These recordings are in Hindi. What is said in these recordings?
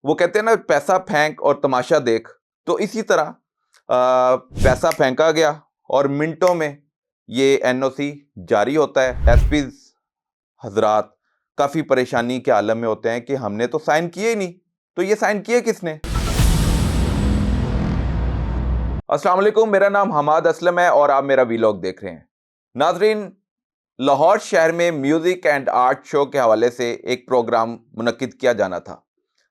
वो कहते हैं ना, पैसा फेंक और तमाशा देख। तो इसी तरह पैसा फेंका गया और मिनटों में ये एनओसी जारी होता है। एसपीज हजरात काफी परेशानी के आलम में होते हैं कि हमने तो साइन किए ही नहीं, तो ये साइन किए किसने। अस्सलाम वालेकुम, मेरा नाम हमाद असलम है और आप मेरा वीलॉग देख रहे हैं। नाजरीन, लाहौर शहर में म्यूजिक एंड आर्ट शो के हवाले से एक प्रोग्राम मुनक्किद किया जाना था,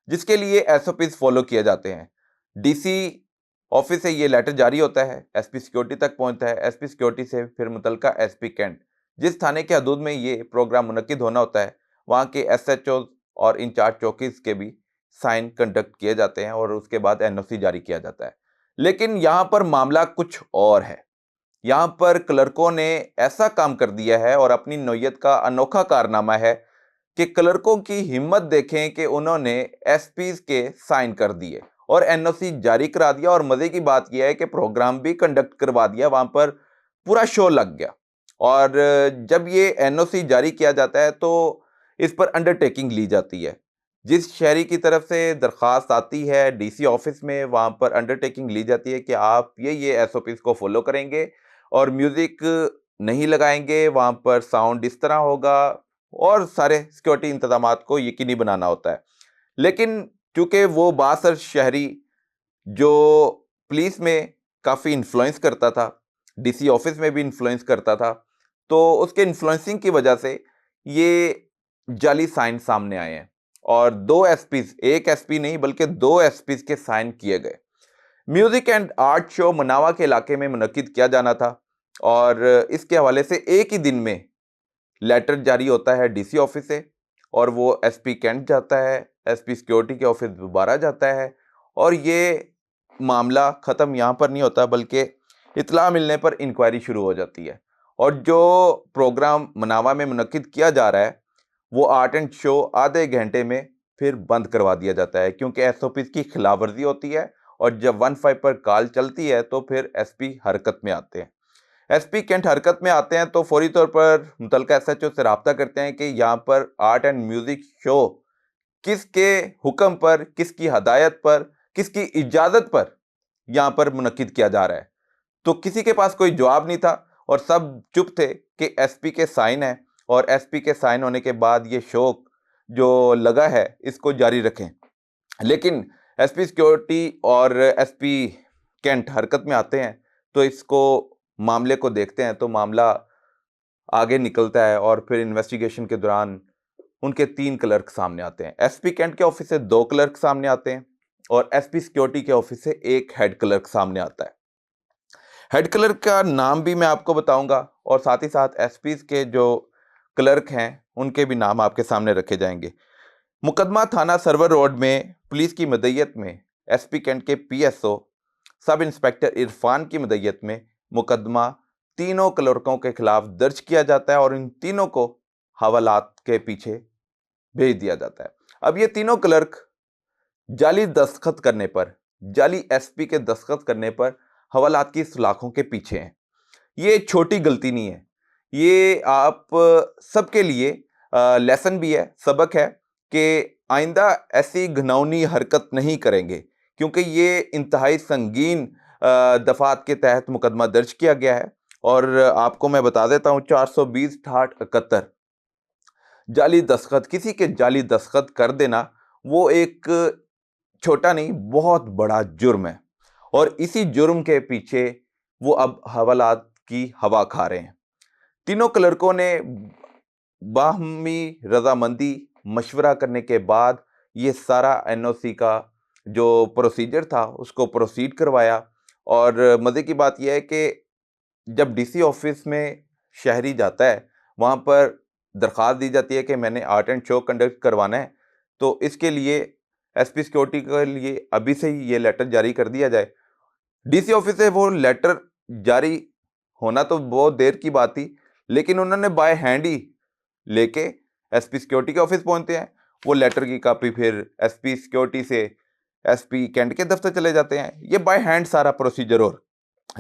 जिसके लिए एसओपीज फॉलो किए जाते हैं। डीसी ऑफिस से ये लेटर जारी होता है, एसपी सिक्योरिटी तक पहुंचता है, एसपी सिक्योरिटी से फिर मुतलका एसपी कैंट, जिस थाने के हदूद में ये प्रोग्राम मुनक्किद होना होता है, वहाँ के एसएचओ और इंचार्ज चौकीज के भी साइन कंडक्ट किए जाते हैं और उसके बाद एनओसी जारी किया जाता है। लेकिन यहाँ पर मामला कुछ और है। यहाँ पर क्लर्कों ने ऐसा काम कर दिया है और अपनी नौयत का अनोखा कारनामा है कि क्लर्कों की हिम्मत देखें कि उन्होंने एसपीज के साइन कर दिए और एनओसी जारी करा दिया। और मजे की बात यह है कि प्रोग्राम भी कंडक्ट करवा दिया, वहां पर पूरा शो लग गया। और जब ये एनओसी जारी किया जाता है तो इस पर अंडरटेकिंग ली जाती है। जिस शहरी की तरफ से दरख्वास्त आती है डीसी ऑफिस में, वहां पर अंडरटेकिंग ली जाती है कि आप ये एसओपीज को फॉलो करेंगे और म्यूजिक नहीं लगाएंगे, वहां पर साउंड इस तरह होगा और सारे सिक्योरिटी इंतजामात को यकीनी बनाना होता है। लेकिन चूंकि वो बासर शहरी जो पुलिस में काफ़ी इन्फ्लुएंस करता था, डीसी ऑफिस में भी इन्फ्लुएंस करता था, तो उसके इन्फ्लुएंसिंग की वजह से ये जाली साइन सामने आए हैं और दो एसपीज, एक एसपी नहीं बल्कि दो एसपीज के साइन किए गए। म्यूजिक एंड आर्ट शो मनावा के इलाके में मुनक्किद किया जाना था और इसके हवाले से एक ही दिन में लेटर जारी होता है डीसी ऑफिस से और वो एसपी कैंट जाता है, एसपी सिक्योरिटी के ऑफिस दोबारा जाता है और ये मामला ख़त्म यहाँ पर नहीं होता, बल्कि इत्तला मिलने पर इंक्वायरी शुरू हो जाती है। और जो प्रोग्राम मनावा में मुनक्किद किया जा रहा है वो आर्ट एंड शो आधे घंटे में फिर बंद करवा दिया जाता है, क्योंकि एसओपीज की खिलाफ वर्जी होती है और जब 15 पर कॉल चलती है तो फिर एसपी हरकत में आते हैं। एसपी कैंट हरकत में आते हैं तो फौरी तौर पर मुतलका एसएचओ से रब्ता करते हैं कि यहाँ पर आर्ट एंड म्यूजिक शो किसके हुक्म पर, किसकी हदायत पर, किसकी इजाज़त पर यहाँ पर मुनक्किद किया जा रहा है। तो किसी के पास कोई जवाब नहीं था और सब चुप थे कि एसपी के साइन है और एसपी के साइन होने के बाद ये शो जो लगा है इसको जारी रखें। लेकिन एसपी सिक्योरिटी और एसपी कैंट हरकत में आते हैं तो इसको मामले को देखते हैं तो मामला आगे निकलता है और फिर इन्वेस्टिगेशन के दौरान उनके 3 क्लर्क सामने आते हैं। एसपी कैंट के ऑफिस से 2 क्लर्क सामने आते हैं और एसपी सिक्योरिटी के ऑफिस से 1 हेड क्लर्क सामने आता है। हेड क्लर्क का नाम भी मैं आपको बताऊंगा और साथ ही साथ एसपीज के जो क्लर्क हैं उनके भी नाम आपके सामने रखे जाएंगे। मुकदमा थाना सर्वर रोड में पुलिस की मदयत में एसपी कैंट के पीएसओ सब इंस्पेक्टर इरफान की मदयत में मुकदमा तीनों क्लर्कों के खिलाफ दर्ज किया जाता है और इन तीनों को हवालात के पीछे भेज दिया जाता है। अब ये तीनों क्लर्क जाली दस्तखत करने पर, जाली एसपी के दस्तखत करने पर हवालात की सलाखों के पीछे हैं। ये छोटी गलती नहीं है, ये आप सबके लिए लेसन भी है, सबक है कि आइंदा ऐसी घिनौनी हरकत नहीं करेंगे, क्योंकि ये इंतहाई संगीन दफात के तहत मुकदमा दर्ज किया गया है। और आपको मैं बता देता हूँ 420/68/71 जाली दस्तखत, किसी के जाली दस्तखत कर देना वो एक छोटा नहीं बहुत बड़ा जुर्म है और इसी जुर्म के पीछे वो अब हवालात की हवा खा रहे हैं। तीनों क्लर्कों ने बाहमी रजामंदी मशवरा करने के बाद ये सारा एनओसी का जो प्रोसीजर था उसको प्रोसीड करवाया। और मज़े की बात यह है कि जब डीसी ऑफिस में शहरी जाता है वहाँ पर दरख्वास्त दी जाती है कि मैंने आर्ट एंड शो कंडक्ट करवाना है, तो इसके लिए एसपी सिक्योरिटी के लिए अभी से ही ये लेटर जारी कर दिया जाए। डीसी ऑफिस से वो लेटर जारी होना तो बहुत देर की बात थी, लेकिन उन्होंने बाय हैंड ही लेके एसपी सिक्योरिटी के ऑफिस पहुंचते हैं। वो लेटर की कॉपी फिर एसपी सिक्योरिटी से एसपी कैंट के दफ्तर चले जाते हैं। ये बाय हैंड सारा प्रोसीजर, और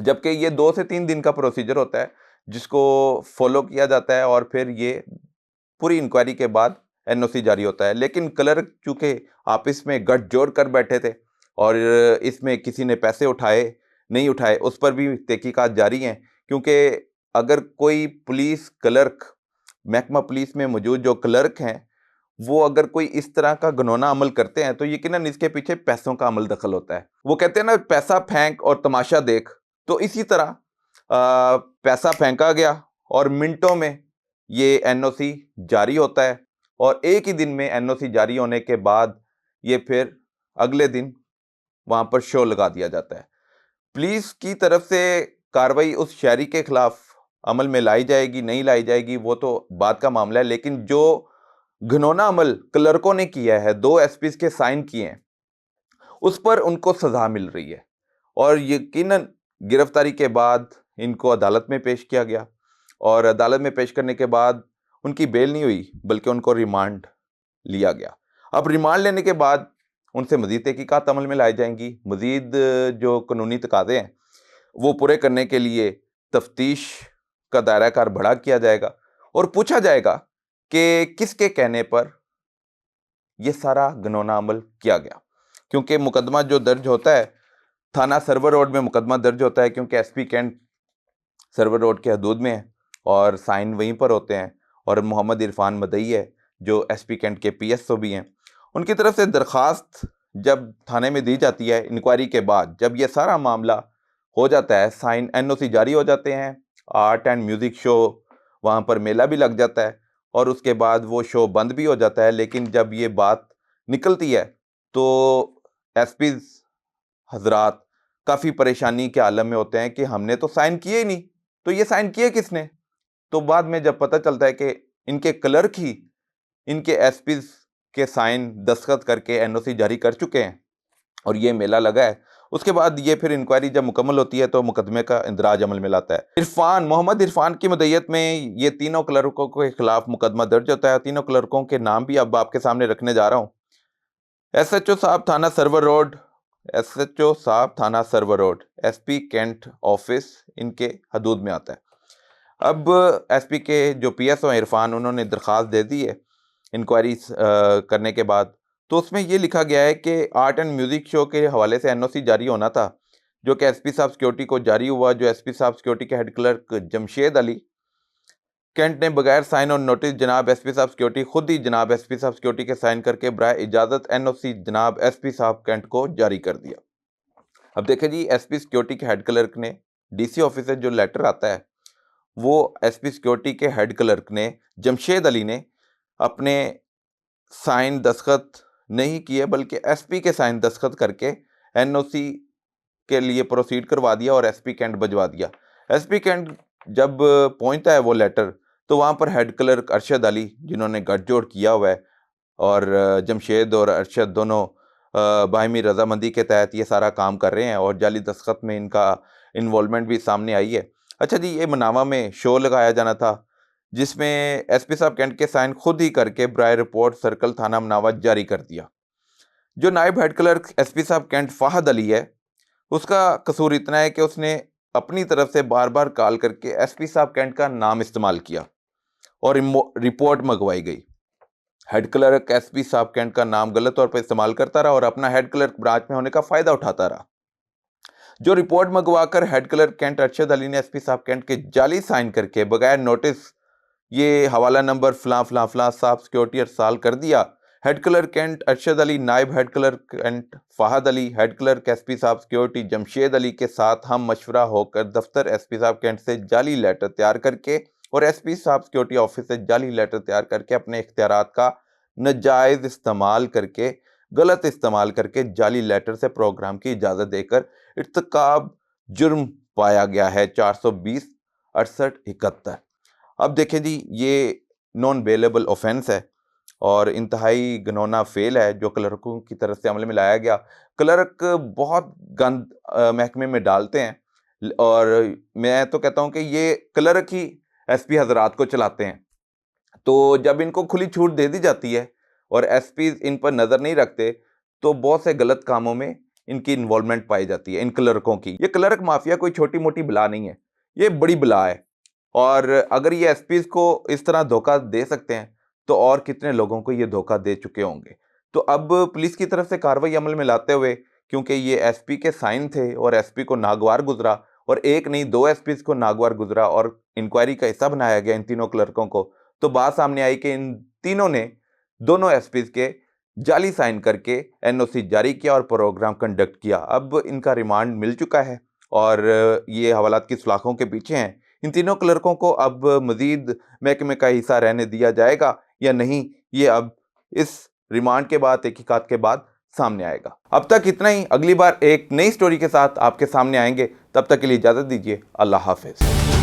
जबकि ये 2 से 3 दिन का प्रोसीजर होता है जिसको फॉलो किया जाता है और फिर ये पूरी इंक्वायरी के बाद एनओसी जारी होता है, लेकिन क्लर्क चूंकि आपस में गठजोड़ कर बैठे थे और इसमें किसी ने पैसे उठाए नहीं उठाए उस पर भी तहकीकात जारी हैं। क्योंकि अगर कोई पुलिस क्लर्क, महकमा पुलिस में मौजूद जो क्लर्क हैं, वो अगर कोई इस तरह का घिनौना अमल करते हैं तो यकीनन इसके पीछे पैसों का अमल दखल होता है। वो कहते हैं ना, पैसा फेंक और तमाशा देख। तो इसी तरह पैसा फेंका गया और मिनटों में ये एनओसी जारी होता है और एक ही दिन में एनओसी जारी होने के बाद ये फिर अगले दिन वहां पर शो लगा दिया जाता है। पुलिस की तरफ से कार्रवाई उस शहरी के खिलाफ अमल में लाई जाएगी नहीं लाई जाएगी वो तो बात का मामला है, लेकिन जो घिनौना अमल क्लर्कों ने किया है, 2 एसपी के साइन किए हैं, उस पर उनको सजा मिल रही है और यकीनन गिरफ्तारी के बाद इनको अदालत में पेश किया गया और अदालत में पेश करने के बाद उनकी बेल नहीं हुई बल्कि उनको रिमांड लिया गया। अब रिमांड लेने के बाद उनसे मजीद तहकीकात अमल में लाई जाएंगी। मजीद जो कानूनी तकाज़े हैं वो पूरे करने के लिए तफ्तीश का दायरा कार बढ़ा किया जाएगा और पूछा जाएगा कि किसके कहने पर यह सारा घिनौना अमल किया गया। क्योंकि मुकदमा जो दर्ज होता है थाना सर्वर रोड में मुकदमा दर्ज होता है, क्योंकि एसपी कैंट सर्वर रोड के हदूद में है और साइन वहीं पर होते हैं और मोहम्मद इरफान मदई है जो एसपी कैंट के पीएसओ भी हैं। उनकी तरफ से दरख्वास्त जब थाने में दी जाती है, इंक्वायरी के बाद जब ये सारा मामला हो जाता है, साइन एनओसी जारी हो जाते हैं, आर्ट एंड म्यूज़िक शो वहाँ पर मेला भी लग जाता है और उसके बाद वो शो बंद भी हो जाता है। लेकिन जब ये बात निकलती है तो एसपीज़ हजरात काफ़ी परेशानी के आलम में होते हैं कि हमने तो साइन किए ही नहीं, तो ये साइन किए किसने। तो बाद में जब पता चलता है कि इनके क्लर्क ही इनके एसपीज़ के साइन दस्तखत करके एनओसी जारी कर चुके हैं और ये मेला लगा है, उसके बाद ये फिर इंक्वायरी जब मुकम्मल होती है तो मुकदमे का इंदराज अमल में लाता है। मोहम्मद इरफान की मदयत में ये तीनों क्लर्कों के खिलाफ मुकदमा दर्ज होता है। तीनों क्लर्कों के नाम भी अब आपके सामने रखने जा रहा हूँ। एसएचओ साहब थाना सर्वर रोड, एसएचओ साहब थाना सर्वर रोड, एसपी कैंट ऑफिस इनके हदूद में आता है। अब एसपी के जो पीएसओ इरफान, उन्होंने दरख्वास्त दे दी है इंक्वायरी करने के बाद। तो उसमें ये लिखा गया है कि आर्ट एंड म्यूज़िक शो के हवाले से एनओसी जारी होना था जो कि एसपी साहब सिक्योरिटी को जारी हुआ। जो एसपी साहब सिक्योरिटी के head clerk Jamshed Ali cantt ने बगैर साइन और नोटिस जनाब एसपी साहब सिक्योरिटी खुद ही जनाब एसपी साहब सिक्योरिटी के साइन करके बराए इजाज़त एनओसी जनाब एसपी साहब कैंट को जारी कर दिया। अब देखें जी, एसपी सिक्योरिटी के हेड क्लर्क ने डीसी ऑफिस से जो लेटर आता है वो एसपी सिक्योरिटी के हेड क्लर्क ने जमशेद अली ने अपने साइन दस्तखत नहीं किए बल्कि एसपी के साइन दस्तखत करके एनओसी के लिए प्रोसीड करवा दिया और एसपी कैंट भिजवा दिया। एसपी कैंट जब पहुंचता है वो लेटर तो वहां पर हेड क्लर्क अरशद अली, जिन्होंने गठजोड़ किया हुआ है और जमशेद और अरशद दोनों बाहिमी रजामंदी के तहत ये सारा काम कर रहे हैं और जाली दस्तखत में इनका इन्वॉल्वमेंट भी सामने आई है। अच्छा जी, ये मनावा में शो लगाया जाना था जिसमें एसपी साहब कैंट के साइन खुद ही करके बराए रिपोर्ट सर्कल थाना मनावा जारी कर दिया। जो नायब हेड क्लर्क एसपी साहब कैंट फाहद अली है, उसका कसूर इतना है कि उसने अपनी तरफ से बार बार कॉल करके एसपी साहब कैंट का नाम इस्तेमाल किया और रिपोर्ट मंगवाई गई। हेड क्लर्क एसपी साहब कैंट का नाम गलत तौर पर इस्तेमाल करता रहा और अपना हेड क्लर्क ब्रांच में होने का फायदा उठाता रहा। जो रिपोर्ट मंगवाकर head clerk cantt Arshad Ali ने एसपी साहब कैंट के जाली साइन करके बगैर नोटिस ये हवाला नंबर फलां फलां फलां साहब सिक्योरिटी अरसाल कर दिया। Head clerk cantt Arshad Ali, नायब head clerk cantt Fahad Ali, head clerk SP साहब सिक्योरिटी जमशेद अली के साथ हम मशवरा होकर दफ्तर एसपी साहब कैंट से जाली लेटर तैयार करके और एसपी साहब सिक्योरिटी ऑफिस से जाली लेटर तैयार करके अपने इख्तियारात का नाजायज़ इस्तेमाल करके, गलत इस्तेमाल करके जाली लेटर से प्रोग्राम की इजाज़त देकर इर्तिकाब जुर्म पाया गया है 420/6871। अब देखें जी, ये नॉन बेलेबल ऑफेंस है और इंतहाई घिनौना फेल है जो क्लर्कों की तरफ से अमल में लाया गया। क्लर्क बहुत गंद महकमे में डालते हैं और मैं तो कहता हूं कि ये क्लर्क ही एसपी हजरात को चलाते हैं। तो जब इनको खुली छूट दे दी जाती है और एसपी इन पर नज़र नहीं रखते तो बहुत से गलत कामों में इनकी इन्वॉल्वमेंट पाई जाती है इन क्लर्कों की। ये क्लर्क माफिया कोई छोटी मोटी बला नहीं है, ये बड़ी बला है और अगर ये एसपीज को इस तरह धोखा दे सकते हैं तो और कितने लोगों को ये धोखा दे चुके होंगे। तो अब पुलिस की तरफ से कार्रवाई अमल में लाते हुए, क्योंकि ये एसपी के साइन थे और एसपी को नागवार गुजरा, और एक नहीं दो एसपीज को नागवार गुजरा और इंक्वायरी का हिस्सा बनाया गया इन तीनों क्लर्कों को, तो बात सामने आई कि इन तीनों ने दोनों एसपीज के जाली साइन करके एनओसी जारी किया और प्रोग्राम कंडक्ट किया। अब इनका रिमांड मिल चुका है और ये हवालात की सुलाखों के पीछे हैं। इन तीनों क्लर्कों को अब मजीद महकमे का हिस्सा रहने दिया जाएगा या नहीं, ये अब इस रिमांड के बाद, तहकीकात के बाद सामने आएगा। अब तक इतना ही। अगली बार एक नई स्टोरी के साथ आपके सामने आएंगे। तब तक के लिए इजाजत दीजिए। अल्लाह हाफिज।